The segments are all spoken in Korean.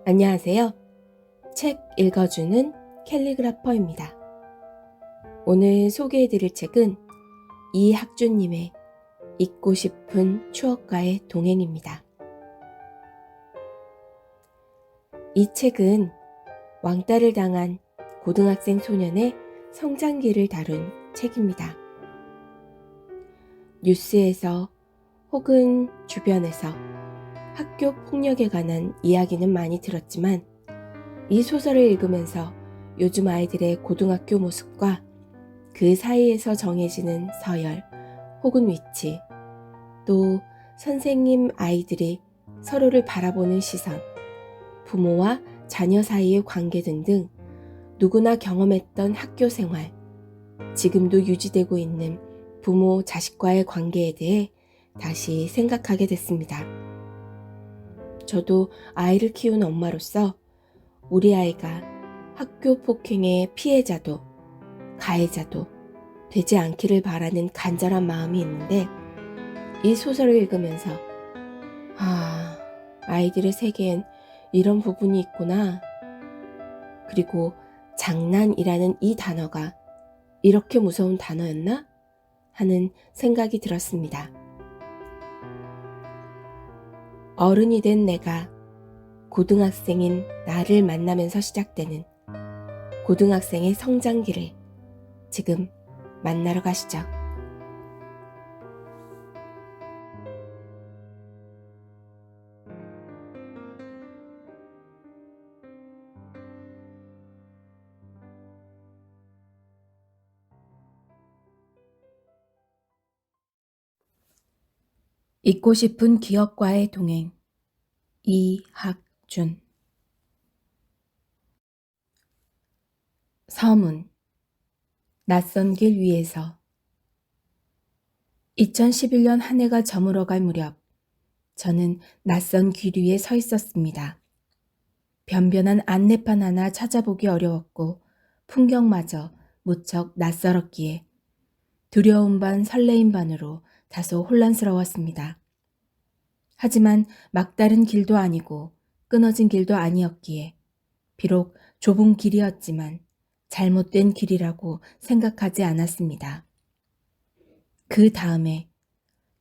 안녕하세요. 책 읽어주는 캘리그라퍼입니다. 오늘 소개해드릴 책은 이학준님의 잊고 싶은 추억과의 동행입니다. 이 책은 왕따를 당한 고등학생 소년의 성장기를 다룬 책입니다. 뉴스에서 혹은 주변에서 학교 폭력에 관한 이야기는 많이 들었지만 이 소설을 읽으면서 요즘 아이들의 고등학교 모습과 그 사이에서 정해지는 서열 혹은 위치, 또 선생님 아이들이 서로를 바라보는 시선, 부모와 자녀 사이의 관계 등등 누구나 경험했던 학교 생활, 지금도 유지되고 있는 부모 자식과의 관계에 대해 다시 생각하게 됐습니다. 저도 아이를 키운 엄마로서 우리 아이가 학교 폭행의 피해자도 가해자도 되지 않기를 바라는 간절한 마음이 있는데 이 소설을 읽으면서 아이들의 세계엔 이런 부분이 있구나. 그리고 장난이라는 이 단어가 이렇게 무서운 단어였나? 하는 생각이 들었습니다. 어른이 된 내가 고등학생인 나를 만나면서 시작되는 고등학생의 성장기를 지금 만나러 가시죠. 잊고 싶은 기억과의 동행 이학준. 서문. 낯선 길 위에서 2011년 한 해가 저물어갈 무렵 저는 낯선 길 위에 서 있었습니다. 변변한 안내판 하나 찾아보기 어려웠고 풍경마저 무척 낯설었기에 두려움 반 설레임 반으로 다소 혼란스러웠습니다. 하지만 막다른 길도 아니고 끊어진 길도 아니었기에 비록 좁은 길이었지만 잘못된 길이라고 생각하지 않았습니다. 그 다음에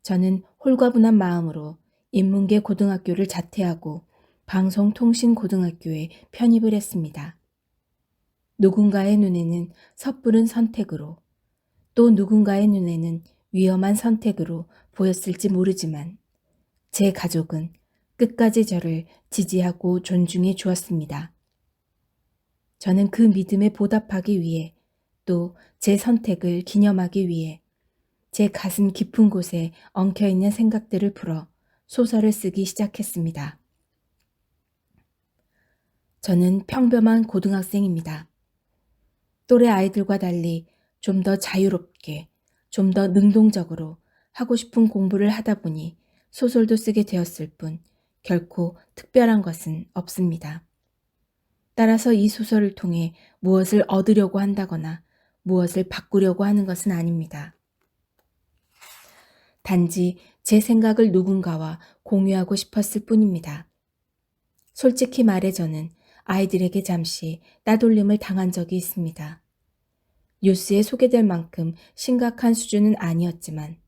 저는 홀가분한 마음으로 인문계 고등학교를 자퇴하고 방송통신고등학교에 편입을 했습니다. 누군가의 눈에는 섣부른 선택으로 또 누군가의 눈에는 위험한 선택으로 보였을지 모르지만 제 가족은 끝까지 저를 지지하고 존중해 주었습니다. 저는 그 믿음에 보답하기 위해 또 제 선택을 기념하기 위해 제 가슴 깊은 곳에 엉켜있는 생각들을 풀어 소설을 쓰기 시작했습니다. 저는 평범한 고등학생입니다. 또래 아이들과 달리 좀 더 자유롭게, 좀 더 능동적으로 하고 싶은 공부를 하다 보니 소설도 쓰게 되었을 뿐 결코 특별한 것은 없습니다. 따라서 이 소설을 통해 무엇을 얻으려고 한다거나 무엇을 바꾸려고 하는 것은 아닙니다. 단지 제 생각을 누군가와 공유하고 싶었을 뿐입니다. 솔직히 말해 저는 아이들에게 잠시 따돌림을 당한 적이 있습니다. 뉴스에 소개될 만큼 심각한 수준은 아니었지만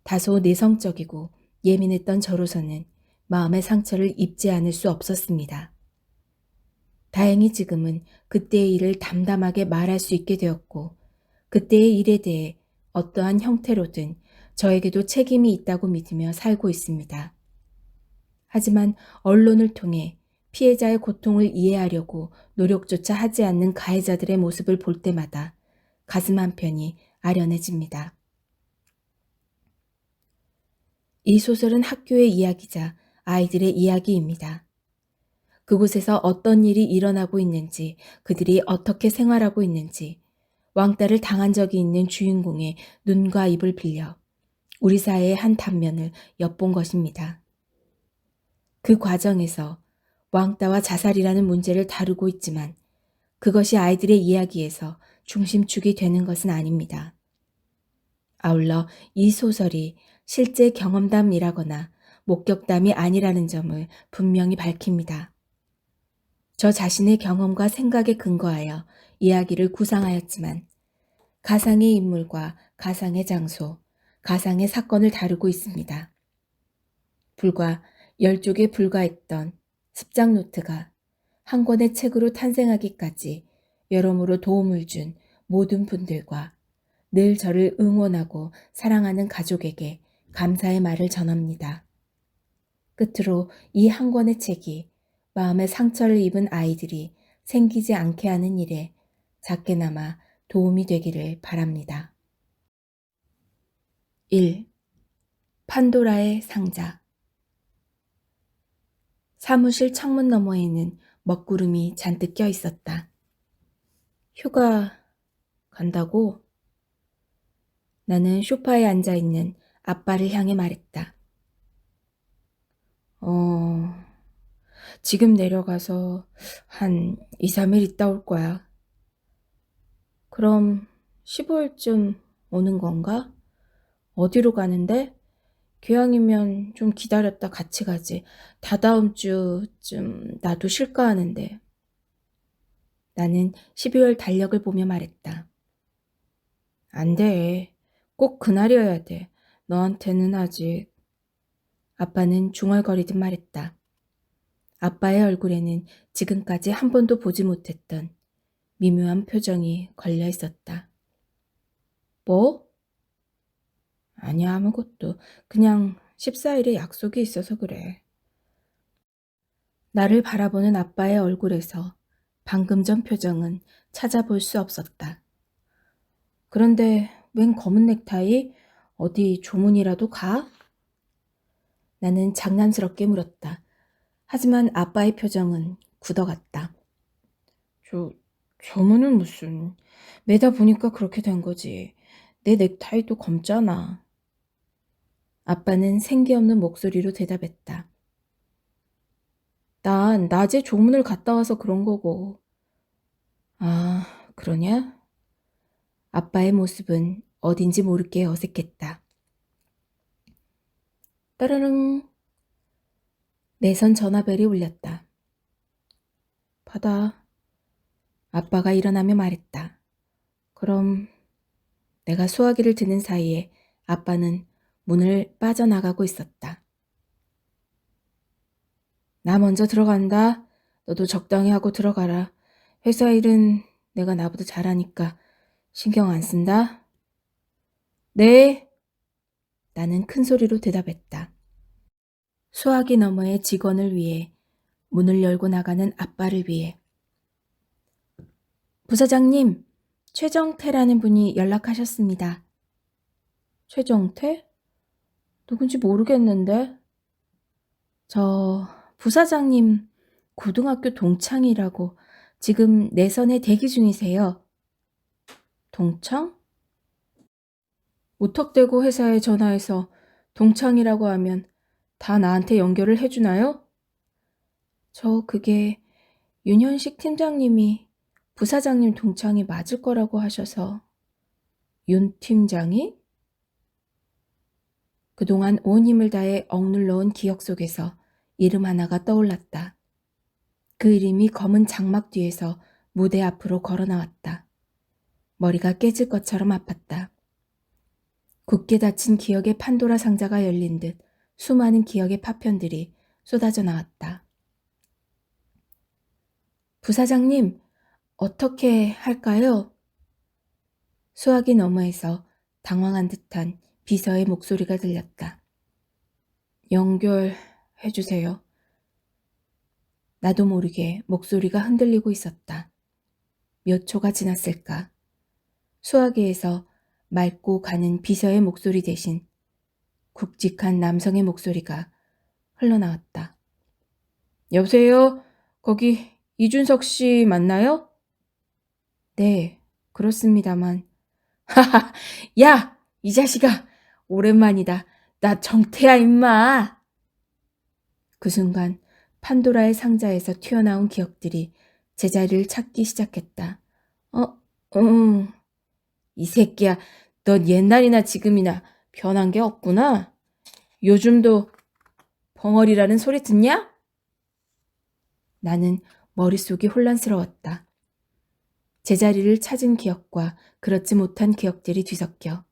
다소 내성적이고 예민했던 저로서는 마음의 상처를 입지 않을 수 없었습니다. 다행히 지금은 그때의 일을 담담하게 말할 수 있게 되었고 그때의 일에 대해 어떠한 형태로든 저에게도 책임이 있다고 믿으며 살고 있습니다. 하지만 언론을 통해 피해자의 고통을 이해하려고 노력조차 하지 않는 가해자들의 모습을 볼 때마다 가슴 한편이 아련해집니다. 이 소설은 학교의 이야기자 아이들의 이야기입니다. 그곳에서 어떤 일이 일어나고 있는지, 그들이 어떻게 생활하고 있는지, 왕따를 당한 적이 있는 주인공의 눈과 입을 빌려 우리 사회의 한 단면을 엿본 것입니다. 그 과정에서 왕따와 자살이라는 문제를 다루고 있지만 그것이 아이들의 이야기에서 중심축이 되는 것은 아닙니다. 아울러 이 소설이 실제 경험담이라거나 목격담이 아니라는 점을 분명히 밝힙니다. 저 자신의 경험과 생각에 근거하여 이야기를 구상하였지만 가상의 인물과 가상의 장소, 가상의 사건을 다루고 있습니다. 불과 10쪽에 불과했던 습작 노트가 한 권의 책으로 탄생하기까지 여러모로 도움을 준 모든 분들과 늘 저를 응원하고 사랑하는 가족에게 감사의 말을 전합니다. 끝으로 이 한 권의 책이 마음의 상처를 입은 아이들이 생기지 않게 하는 일에 작게나마 도움이 되기를 바랍니다. 1. 판도라의 상자. 사무실 창문 너머에는 먹구름이 잔뜩 껴 있었다. 휴가 간다고? 나는 소파에 앉아 있는 아빠를 향해 말했다. 지금 내려가서 한 2, 3일 있다 올 거야. 그럼 15일쯤 오는 건가? 어디로 가는데? 기왕이면 좀 기다렸다 같이 가지. 다다음 주쯤 나도 쉴까 하는데. 나는 12월 달력을 보며 말했다. 안 돼. 꼭 그날이어야 돼. 너한테는 아직. 아빠는 중얼거리듯 말했다. 아빠의 얼굴에는 지금까지 한 번도 보지 못했던 미묘한 표정이 걸려 있었다. 뭐? 아니야, 아무것도. 그냥 14일에 약속이 있어서 그래. 나를 바라보는 아빠의 얼굴에서 방금 전 표정은 찾아볼 수 없었다. 그런데 웬 검은 넥타이? 어디 조문이라도 가? 나는 장난스럽게 물었다. 하지만 아빠의 표정은 굳어갔다. 조문은 무슨. 매다 보니까 그렇게 된 거지. 내 넥타이도 검잖아. 아빠는 생기 없는 목소리로 대답했다. 난 낮에 조문을 갔다 와서 그런 거고. 아, 그러냐? 아빠의 모습은 어딘지 모르게 어색했다. 따르릉. 내선 전화벨이 울렸다. 받아. 아빠가 일어나며 말했다. 그럼 내가 수화기를 드는 사이에 아빠는 문을 빠져나가고 있었다. 나 먼저 들어간다. 너도 적당히 하고 들어가라. 회사 일은 내가 나보다 잘하니까 신경 안 쓴다. 네. 나는 큰 소리로 대답했다. 수화기 너머의 직원을 위해, 문을 열고 나가는 아빠를 위해. 부사장님, 최정태라는 분이 연락하셨습니다. 최정태? 누군지 모르겠는데. 저 부사장님 고등학교 동창이라고 지금 내선에 대기 중이세요. 동창? 무턱대고 회사에 전화해서 동창이라고 하면 다 나한테 연결을 해주나요? 저 그게 윤현식 팀장님이 부사장님 동창이 맞을 거라고 하셔서. 윤 팀장이? 그동안 온 힘을 다해 억눌러온 기억 속에서 이름 하나가 떠올랐다. 그 이름이 검은 장막 뒤에서 무대 앞으로 걸어 나왔다. 머리가 깨질 것처럼 아팠다. 굳게 닫힌 기억의 판도라 상자가 열린 듯 수많은 기억의 파편들이 쏟아져 나왔다. 부사장님, 어떻게 할까요? 수화기 너머에서 당황한 듯한 비서의 목소리가 들렸다. 연결해주세요. 나도 모르게 목소리가 흔들리고 있었다. 몇 초가 지났을까? 수화기에서 맑고 가는 비서의 목소리 대신 굵직한 남성의 목소리가 흘러나왔다. 여보세요? 거기 이준석 씨 맞나요? 네, 그렇습니다만. 하하, 야! 이 자식아! 오랜만이다. 나 정태야, 임마! 그 순간 판도라의 상자에서 튀어나온 기억들이 제자리를 찾기 시작했다. 이 새끼야, 넌 옛날이나 지금이나 변한 게 없구나. 요즘도 벙어리라는 소리 듣냐? 나는 머릿속이 혼란스러웠다. 제자리를 찾은 기억과 그렇지 못한 기억들이 뒤섞여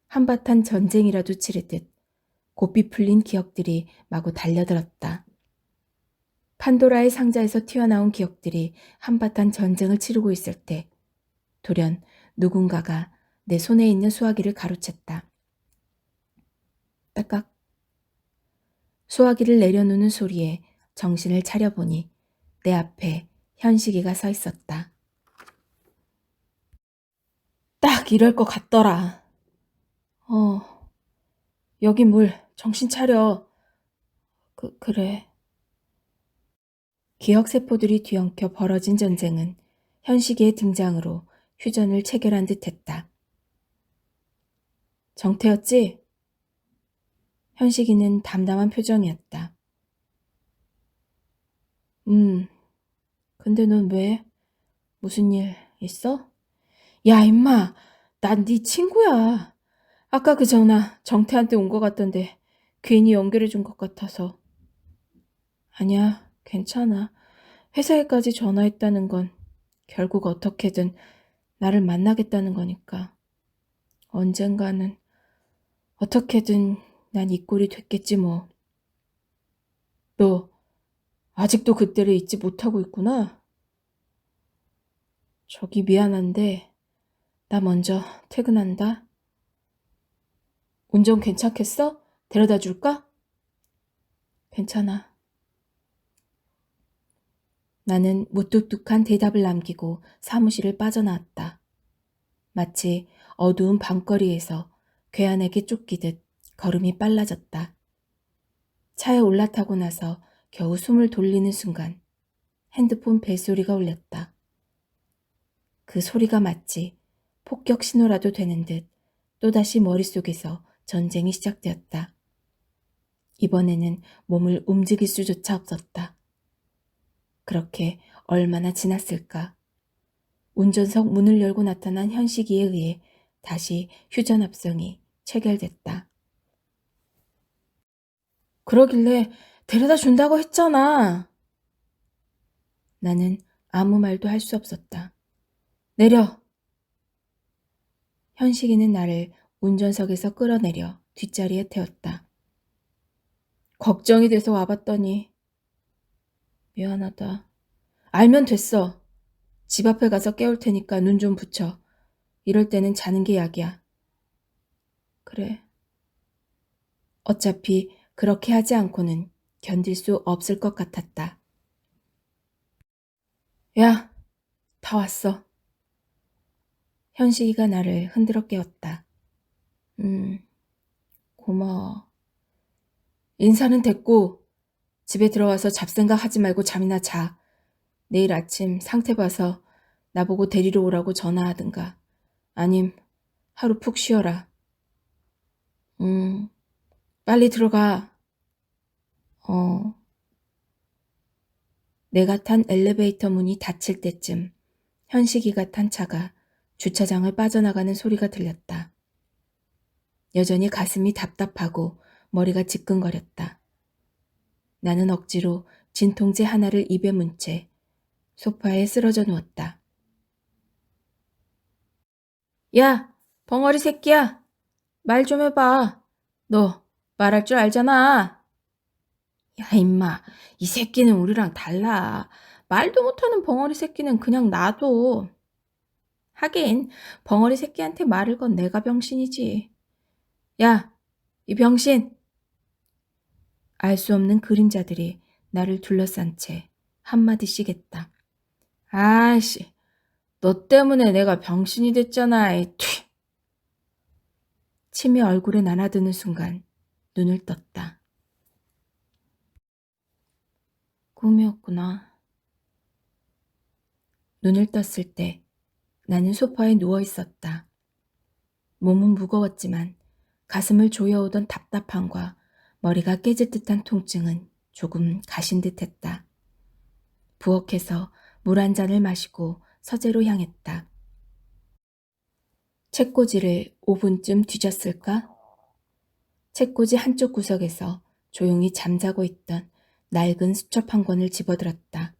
한바탕 전쟁이라도 치르듯 고삐 풀린 기억들이 마구 달려들었다. 판도라의 상자에서 튀어나온 기억들이 한바탕 전쟁을 치르고 있을 때 돌연 누군가가 내 손에 있는 수화기를 가로챘다. 딱딱. 수화기를 내려놓는 소리에 정신을 차려보니 내 앞에 현식이가 서 있었다. 딱 이럴 것 같더라. 여기 물, 정신 차려. 그래. 기억세포들이 뒤엉켜 벌어진 전쟁은 현식이의 등장으로 휴전을 체결한 듯 했다. 정태였지? 현식이는 담담한 표정이었다. 근데 넌 왜? 무슨 일 있어? 야, 임마, 난 네 친구야. 아까 그 전화 정태한테 온 것 같던데 괜히 연결해 준 것 같아서. 아니야, 괜찮아. 회사에까지 전화했다는 건 결국 어떻게든 나를 만나겠다는 거니까. 언젠가는 어떻게든 난 이 꼴이 됐겠지 뭐. 너 아직도 그때를 잊지 못하고 있구나. 저기 미안한데 나 먼저 퇴근한다. 운전 괜찮겠어? 데려다 줄까? 괜찮아. 나는 무뚝뚝한 대답을 남기고 사무실을 빠져나왔다. 마치 어두운 밤거리에서 괴한에게 쫓기듯 걸음이 빨라졌다. 차에 올라타고 나서 겨우 숨을 돌리는 순간 핸드폰 벨소리가 울렸다. 그 소리가 마치 폭격 신호라도 되는 듯 또다시 머릿속에서 전쟁이 시작되었다. 이번에는 몸을 움직일 수조차 없었다. 그렇게 얼마나 지났을까? 운전석 문을 열고 나타난 현식이에 의해 다시 휴전 합성이 체결됐다. 그러길래 데려다 준다고 했잖아. 나는 아무 말도 할 수 없었다. 내려! 현식이는 나를 운전석에서 끌어내려 뒷자리에 태웠다. 걱정이 돼서 와봤더니 미안하다. 알면 됐어. 집 앞에 가서 깨울 테니까 눈 좀 붙여. 이럴 때는 자는 게 약이야. 그래. 어차피 그렇게 하지 않고는 견딜 수 없을 것 같았다. 야, 다 왔어. 현식이가 나를 흔들어 깨웠다. 고마워. 인사는 됐고 집에 들어와서 잡생각 하지 말고 잠이나 자. 내일 아침 상태 봐서 나보고 데리러 오라고 전화하든가. 아님 하루 푹 쉬어라. 빨리 들어가. 내가 탄 엘리베이터 문이 닫힐 때쯤 현식이가 탄 차가 주차장을 빠져나가는 소리가 들렸다. 여전히 가슴이 답답하고 머리가 지끈거렸다. 나는 억지로 진통제 하나를 입에 문 채 소파에 쓰러져 누웠다. 야, 벙어리 새끼야. 말 좀 해봐. 너 말할 줄 알잖아. 야, 임마. 이 새끼는 우리랑 달라. 말도 못하는 벙어리 새끼는 그냥 놔둬. 하긴 벙어리 새끼한테 말을 건 내가 병신이지. 야, 이 병신. 알 수 없는 그림자들이 나를 둘러싼 채 한마디씩 했다. 아이씨, 너 때문에 내가 병신이 됐잖아. 튀. 침이 얼굴에 나나드는 순간 눈을 떴다. 꿈이었구나. 눈을 떴을 때 나는 소파에 누워 있었다. 몸은 무거웠지만 가슴을 조여오던 답답함과 머리가 깨질 듯한 통증은 조금 가신 듯했다. 부엌에서 물 한 잔을 마시고 서재로 향했다. 책꽂이를 5분쯤 뒤졌을까? 책꽂이 한쪽 구석에서 조용히 잠자고 있던 낡은 수첩 한 권을 집어들었다.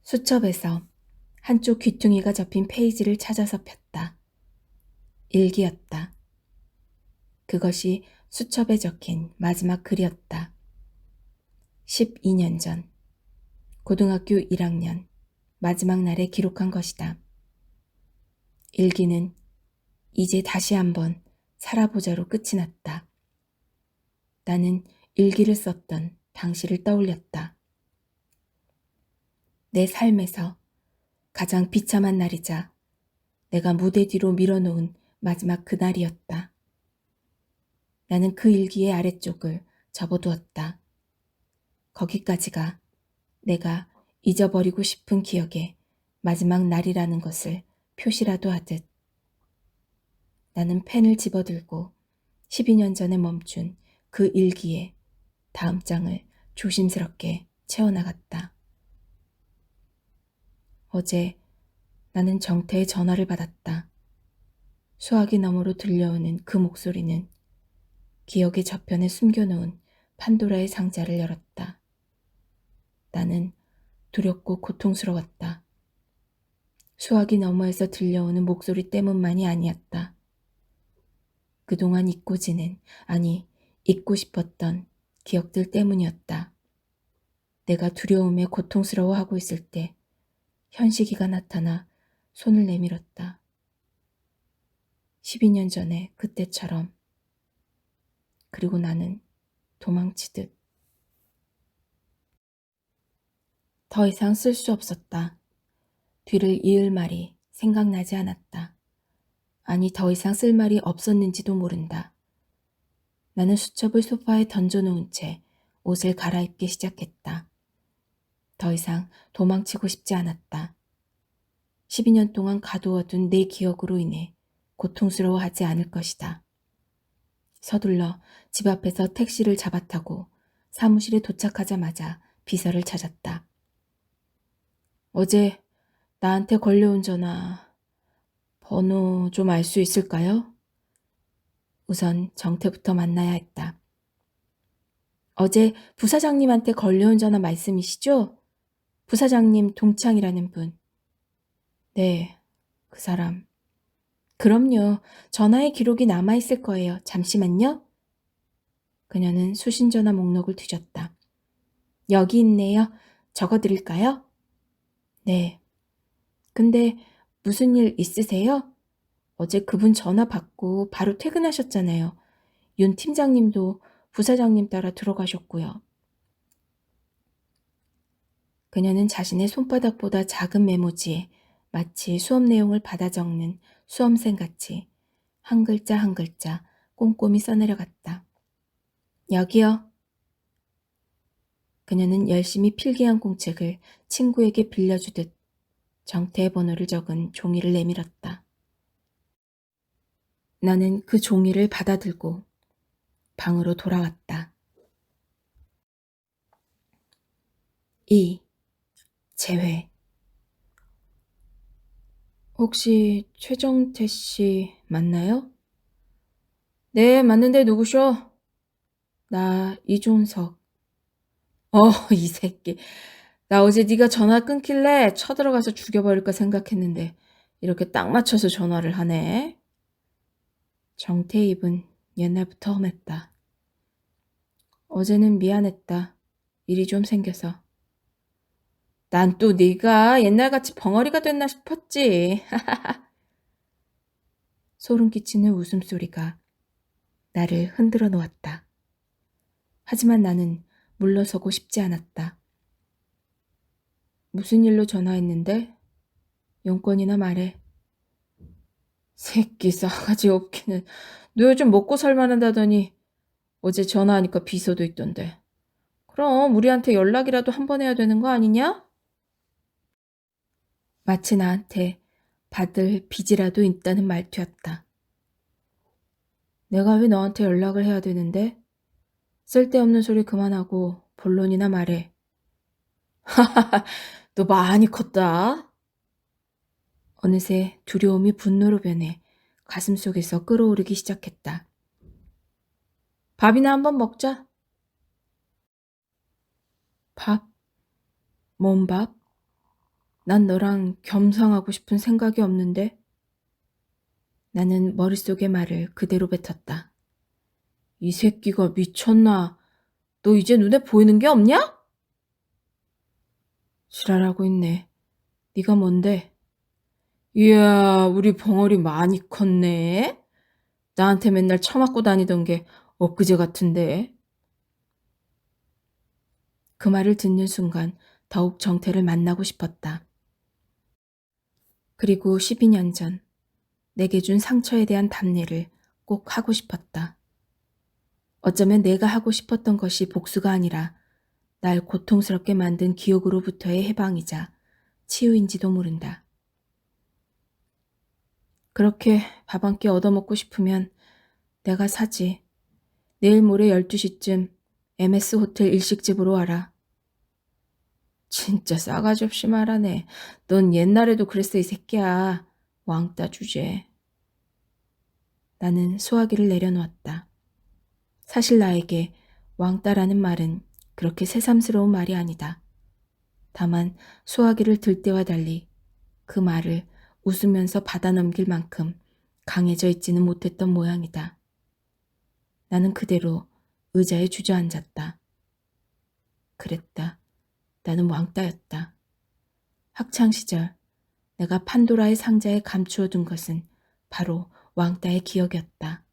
수첩에서 한쪽 귀퉁이가 접힌 페이지를 찾아서 폈다. 일기였다. 그것이 수첩에 적힌 마지막 글이었다. 12년 전, 고등학교 1학년 마지막 날에 기록한 것이다. 일기는 이제 다시 한번 살아보자로 끝이 났다. 나는 일기를 썼던 당시를 떠올렸다. 내 삶에서 가장 비참한 날이자 내가 무대 뒤로 밀어놓은 마지막 그날이었다. 나는 그 일기의 아래쪽을 접어두었다. 거기까지가 내가 잊어버리고 싶은 기억의 마지막 날이라는 것을 표시라도 하듯. 나는 펜을 집어들고 12년 전에 멈춘 그 일기의 다음 장을 조심스럽게 채워나갔다. 어제 나는 정태의 전화를 받았다. 수화기 너머로 들려오는 그 목소리는 기억의 저편에 숨겨놓은 판도라의 상자를 열었다. 나는 두렵고 고통스러웠다. 수화기 너머에서 들려오는 목소리 때문만이 아니었다. 그동안 잊고 지낸, 아니 잊고 싶었던 기억들 때문이었다. 내가 두려움에 고통스러워하고 있을 때 현식이가 나타나 손을 내밀었다. 12년 전에 그때처럼. 그리고 나는 도망치듯. 더 이상 쓸 수 없었다. 뒤를 이을 말이 생각나지 않았다. 아니, 더 이상 쓸 말이 없었는지도 모른다. 나는 수첩을 소파에 던져놓은 채 옷을 갈아입기 시작했다. 더 이상 도망치고 싶지 않았다. 12년 동안 가두어둔 내 기억으로 인해 고통스러워하지 않을 것이다. 서둘러 집 앞에서 택시를 잡아타고 사무실에 도착하자마자 비서를 찾았다. 어제 나한테 걸려온 전화 번호 좀 알 수 있을까요? 우선 정태부터 만나야 했다. 어제 부사장님한테 걸려온 전화 말씀이시죠? 부사장님 동창이라는 분. 네, 그 사람. 그럼요. 전화의 기록이 남아있을 거예요. 잠시만요. 그녀는 수신전화 목록을 뒤졌다. 여기 있네요. 적어드릴까요? 네. 근데 무슨 일 있으세요? 어제 그분 전화 받고 바로 퇴근하셨잖아요. 윤 팀장님도 부사장님 따라 들어가셨고요. 그녀는 자신의 손바닥보다 작은 메모지에 마치 수업 내용을 받아 적는 수험생같이 한 글자 한 글자 꼼꼼히 써내려갔다. 여기요. 그녀는 열심히 필기한 공책을 친구에게 빌려주듯 정태의 번호를 적은 종이를 내밀었다. 나는 그 종이를 받아들고 방으로 돌아왔다. 2. 재회. 혹시 최정태 씨 맞나요? 네, 맞는데 누구셔? 나 이종석. 이 새끼. 나 어제 네가 전화 끊길래 쳐들어가서 죽여버릴까 생각했는데 이렇게 딱 맞춰서 전화를 하네. 정태의 입은 옛날부터 험했다. 어제는 미안했다. 일이 좀 생겨서. 난 또 네가 옛날같이 벙어리가 됐나 싶었지. 소름 끼치는 웃음소리가 나를 흔들어 놓았다. 하지만 나는 물러서고 싶지 않았다. 무슨 일로 전화했는데? 용건이나 말해. 새끼 싸가지 없기는. 너 요즘 먹고 살만한다더니 어제 전화하니까 비서도 있던데. 그럼 우리한테 연락이라도 한 번 해야 되는 거 아니냐? 마치 나한테 받을 빚이라도 있다는 말투였다. 내가 왜 너한테 연락을 해야 되는데? 쓸데없는 소리 그만하고 본론이나 말해. 하하하, 너 많이 컸다. 어느새 두려움이 분노로 변해 가슴속에서 끓어오르기 시작했다. 밥이나 한번 먹자. 밥? 뭔 밥? 난 너랑 겸상하고 싶은 생각이 없는데? 나는 머릿속의 말을 그대로 뱉었다. 이 새끼가 미쳤나? 너 이제 눈에 보이는 게 없냐? 지랄하고 있네. 네가 뭔데? 이야, 우리 벙어리 많이 컸네. 나한테 맨날 처맞고 다니던 게 엊그제 같은데. 그 말을 듣는 순간 더욱 정태를 만나고 싶었다. 그리고 12년 전 내게 준 상처에 대한 답례를 꼭 하고 싶었다. 어쩌면 내가 하고 싶었던 것이 복수가 아니라 날 고통스럽게 만든 기억으로부터의 해방이자 치유인지도 모른다. 그렇게 밥 한 끼 얻어먹고 싶으면 내가 사지. 내일 모레 12시쯤 MS 호텔 일식집으로 와라. 진짜 싸가지 없이 말하네. 넌 옛날에도 그랬어, 이 새끼야. 왕따 주제. 나는 소화기를 내려놓았다. 사실 나에게 왕따라는 말은 그렇게 새삼스러운 말이 아니다. 다만 소화기를 들 때와 달리 그 말을 웃으면서 받아넘길 만큼 강해져 있지는 못했던 모양이다. 나는 그대로 의자에 주저앉았다. 그랬다. 나는 왕따였다. 학창시절 내가 판도라의 상자에 감추어둔 것은 바로 왕따의 기억이었다.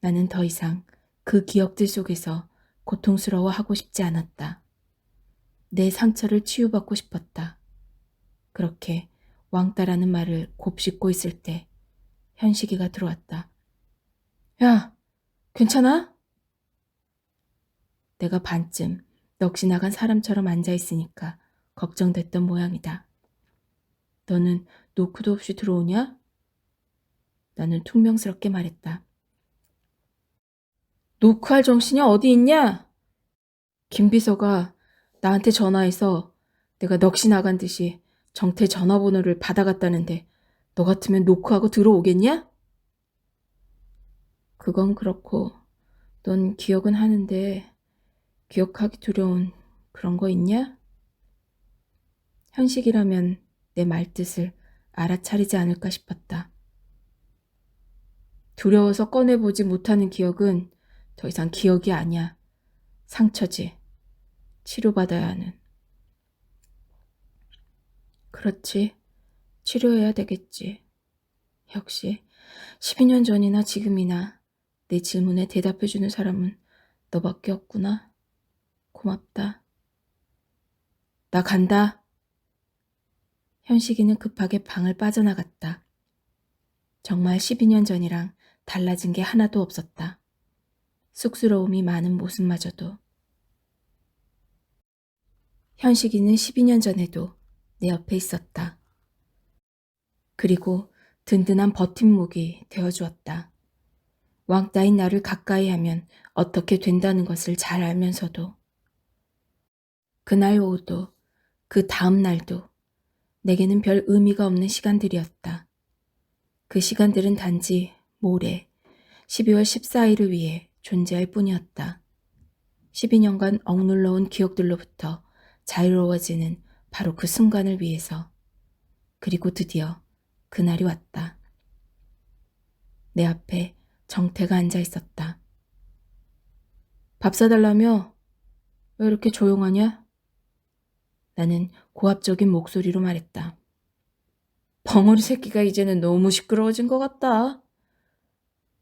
나는 더 이상 그 기억들 속에서 고통스러워하고 싶지 않았다. 내 상처를 치유받고 싶었다. 그렇게 왕따라는 말을 곱씹고 있을 때 현식이가 들어왔다. 야, 괜찮아? 내가 반쯤 넋이 나간 사람처럼 앉아있으니까 걱정됐던 모양이다. 너는 노크도 없이 들어오냐? 나는 퉁명스럽게 말했다. 노크할 정신이 어디 있냐? 김 비서가 나한테 전화해서 내가 넋이 나간 듯이 정태 전화번호를 받아갔다는데 너 같으면 노크하고 들어오겠냐? 그건 그렇고 넌 기억은 하는데 기억하기 두려운 그런 거 있냐? 현식이라면 내 말뜻을 알아차리지 않을까 싶었다. 두려워서 꺼내보지 못하는 기억은 더 이상 기억이 아니야. 상처지. 치료받아야 하는. 그렇지. 치료해야 되겠지. 역시 12년 전이나 지금이나 내 질문에 대답해주는 사람은 너밖에 없구나. 고맙다. 나 간다. 현식이는 급하게 방을 빠져나갔다. 정말 12년 전이랑 달라진 게 하나도 없었다. 쑥스러움이 많은 모습마저도. 현식이는 12년 전에도 내 옆에 있었다. 그리고 든든한 버팀목이 되어주었다. 왕따인 나를 가까이 하면 어떻게 된다는 것을 잘 알면서도. 그날 오후도 그 다음 날도 내게는 별 의미가 없는 시간들이었다. 그 시간들은 단지 모레 12월 14일을 위해 존재할 뿐이었다. 12년간 억눌러온 기억들로부터 자유로워지는 바로 그 순간을 위해서. 그리고 드디어 그날이 왔다. 내 앞에 정태가 앉아 있었다. 밥 사달라며? 왜 이렇게 조용하냐? 나는 고압적인 목소리로 말했다. 벙어리 새끼가 이제는 너무 시끄러워진 것 같다.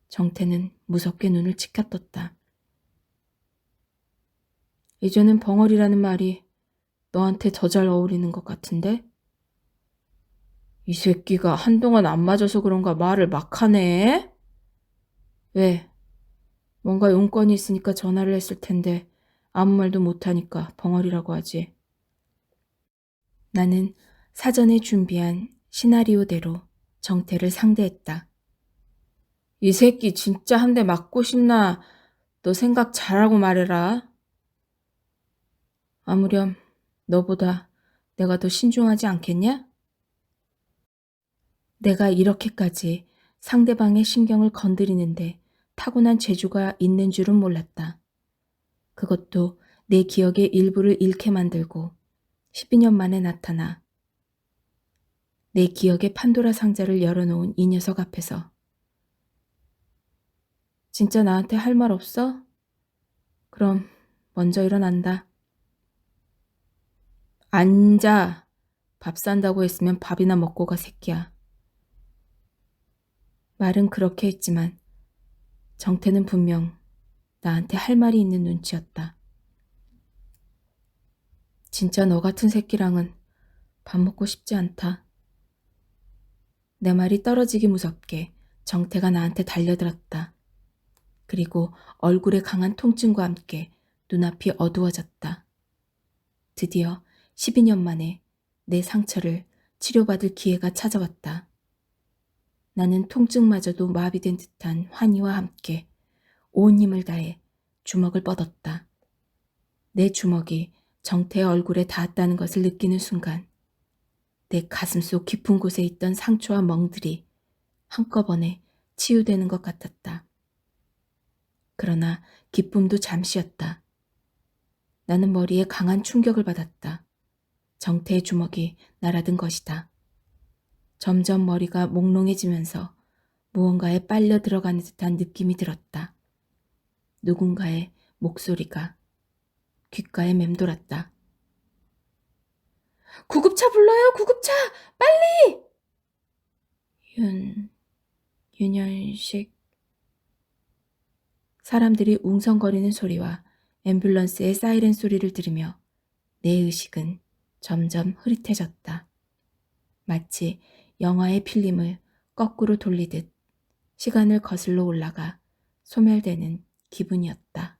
정태는 무섭게 눈을 치켜떴다. 이제는 벙어리라는 말이 너한테 더 잘 어울리는 것 같은데? 이 새끼가 한동안 안 맞아서 그런가 말을 막 하네? 왜? 뭔가 용건이 있으니까 전화를 했을 텐데 아무 말도 못하니까 벙어리라고 하지. 나는 사전에 준비한 시나리오대로 정태를 상대했다. 이 새끼 진짜 한 대 맞고 싶나? 너 생각 잘하고 말해라. 아무렴 너보다 내가 더 신중하지 않겠냐? 내가 이렇게까지 상대방의 신경을 건드리는데 타고난 재주가 있는 줄은 몰랐다. 그것도 내 기억의 일부를 잃게 만들고 12년 만에 나타나 내 기억의 판도라 상자를 열어놓은 이 녀석 앞에서. 진짜 나한테 할 말 없어? 그럼 먼저 일어난다. 앉아. 밥 산다고 했으면 밥이나 먹고 가, 새끼야. 말은 그렇게 했지만 정태는 분명 나한테 할 말이 있는 눈치였다. 진짜 너 같은 새끼랑은 밥 먹고 싶지 않다. 내 말이 떨어지기 무섭게 정태가 나한테 달려들었다. 그리고 얼굴에 강한 통증과 함께 눈앞이 어두워졌다. 드디어 12년 만에 내 상처를 치료받을 기회가 찾아왔다. 나는 통증마저도 마비된 듯한 환희와 함께 온 힘을 다해 주먹을 뻗었다. 내 주먹이 정태의 얼굴에 닿았다는 것을 느끼는 순간 내 가슴속 깊은 곳에 있던 상처와 멍들이 한꺼번에 치유되는 것 같았다. 그러나 기쁨도 잠시였다. 나는 머리에 강한 충격을 받았다. 정태의 주먹이 날아든 것이다. 점점 머리가 몽롱해지면서 무언가에 빨려 들어가는 듯한 느낌이 들었다. 누군가의 목소리가 귓가에 맴돌았다. 구급차 불러요, 구급차! 빨리! 윤현식. 사람들이 웅성거리는 소리와 앰뷸런스의 사이렌 소리를 들으며 내 의식은 점점 흐릿해졌다. 마치 영화의 필름을 거꾸로 돌리듯 시간을 거슬러 올라가 소멸되는 기분이었다.